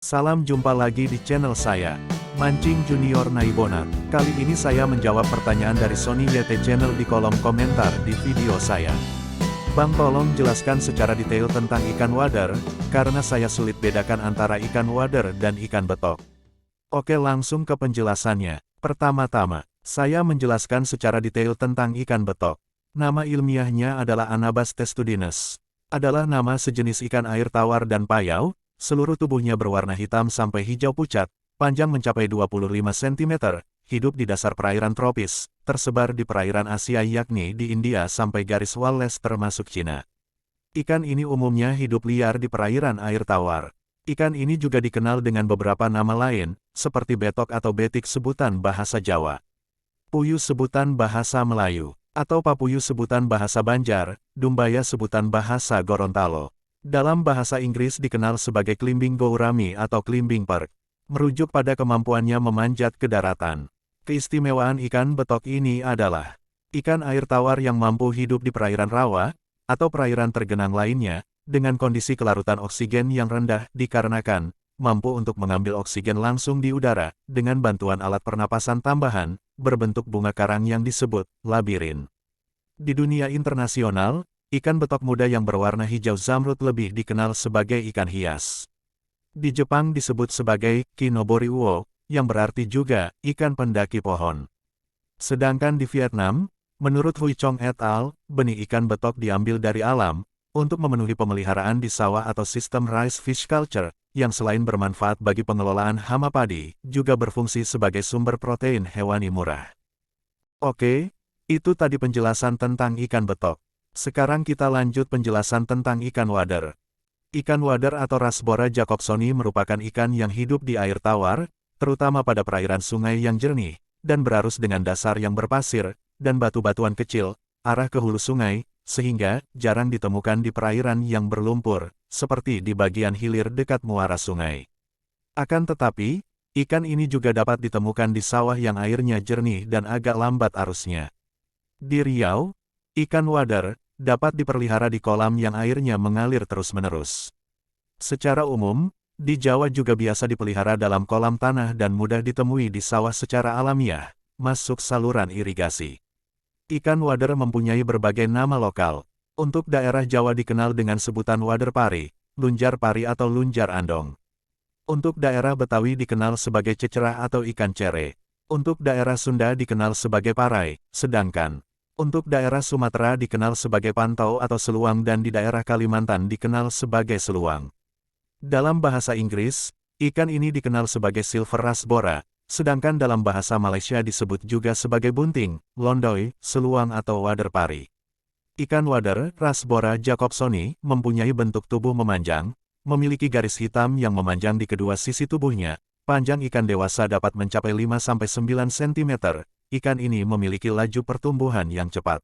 Salam jumpa lagi di channel saya, Mancing Junior Naibonat. Kali ini saya menjawab pertanyaan dari Sony YT Channel di kolom komentar di video saya. Bang, tolong jelaskan secara detail tentang ikan wader, karena saya sulit bedakan antara ikan wader dan ikan betok. Oke, langsung ke penjelasannya. Pertama-tama, saya menjelaskan secara detail tentang ikan betok. Nama ilmiahnya adalah Anabas testudinus. Adalah nama sejenis ikan air tawar dan payau. Seluruh tubuhnya berwarna hitam sampai hijau pucat, panjang mencapai 25 cm, hidup di dasar perairan tropis, tersebar di perairan Asia yakni di India sampai garis Wallace termasuk Cina. Ikan ini umumnya hidup liar di perairan air tawar. Ikan ini juga dikenal dengan beberapa nama lain, seperti betok atau betik sebutan bahasa Jawa, puyuh sebutan bahasa Melayu, atau papuyuh sebutan bahasa Banjar, dumbaya sebutan bahasa Gorontalo. Dalam bahasa Inggris dikenal sebagai climbing gourami atau climbing perch, merujuk pada kemampuannya memanjat ke daratan. Keistimewaan ikan betok ini adalah ikan air tawar yang mampu hidup di perairan rawa, atau perairan tergenang lainnya, dengan kondisi kelarutan oksigen yang rendah dikarenakan mampu untuk mengambil oksigen langsung di udara, dengan bantuan alat pernapasan tambahan, berbentuk bunga karang yang disebut labirin. Di dunia internasional, ikan betok muda yang berwarna hijau zamrud lebih dikenal sebagai ikan hias. Di Jepang disebut sebagai kinobori uo, yang berarti juga ikan pendaki pohon. Sedangkan di Vietnam, menurut Hui Chong et al., benih ikan betok diambil dari alam, untuk memenuhi pemeliharaan di sawah atau sistem rice fish culture, yang selain bermanfaat bagi pengelolaan hama padi, juga berfungsi sebagai sumber protein hewani murah. Oke, itu tadi penjelasan tentang ikan betok. Sekarang kita lanjut penjelasan tentang ikan wader. Ikan wader atau Rasbora jacobsoni merupakan ikan yang hidup di air tawar, terutama pada perairan sungai yang jernih, dan berarus dengan dasar yang berpasir, dan batu-batuan kecil, arah ke hulu sungai, sehingga jarang ditemukan di perairan yang berlumpur, seperti di bagian hilir dekat muara sungai. Akan tetapi, ikan ini juga dapat ditemukan di sawah yang airnya jernih dan agak lambat arusnya. Di Riau, ikan wader dapat dipelihara di kolam yang airnya mengalir terus-menerus. Secara umum, di Jawa juga biasa dipelihara dalam kolam tanah dan mudah ditemui di sawah secara alamiah, masuk saluran irigasi. Ikan wader mempunyai berbagai nama lokal. Untuk daerah Jawa dikenal dengan sebutan wader pari, lunjar pari atau lunjar andong. Untuk daerah Betawi dikenal sebagai cecerah atau ikan cere. Untuk daerah Sunda dikenal sebagai parai, sedangkan untuk daerah Sumatera dikenal sebagai pantau atau seluang dan di daerah Kalimantan dikenal sebagai seluang. Dalam bahasa Inggris, ikan ini dikenal sebagai silver rasbora, sedangkan dalam bahasa Malaysia disebut juga sebagai bunting, londoi, seluang atau wader pari. Ikan wader, Rasbora jacobsoni, mempunyai bentuk tubuh memanjang, memiliki garis hitam yang memanjang di kedua sisi tubuhnya, panjang ikan dewasa dapat mencapai 5-9 cm. Ikan ini memiliki laju pertumbuhan yang cepat.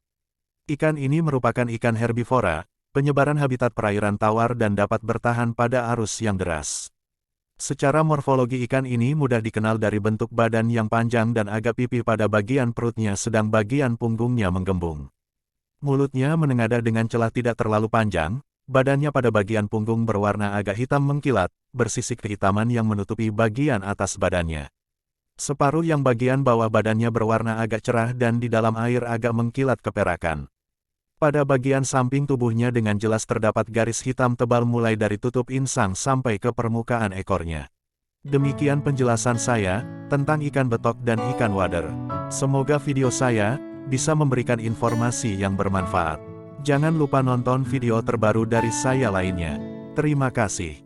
Ikan ini merupakan ikan herbivora, penyebaran habitat perairan tawar dan dapat bertahan pada arus yang deras. Secara morfologi ikan ini mudah dikenal dari bentuk badan yang panjang dan agak pipih pada bagian perutnya sedang bagian punggungnya menggembung. Mulutnya menengadah dengan celah tidak terlalu panjang, badannya pada bagian punggung berwarna agak hitam mengkilat, bersisik kehitaman yang menutupi bagian atas badannya. Separuh yang bagian bawah badannya berwarna agak cerah dan di dalam air agak mengkilat keperakan. Pada bagian samping tubuhnya dengan jelas terdapat garis hitam tebal mulai dari tutup insang sampai ke permukaan ekornya. Demikian penjelasan saya tentang ikan betok dan ikan wader. Semoga video saya bisa memberikan informasi yang bermanfaat. Jangan lupa nonton video terbaru dari saya lainnya. Terima kasih.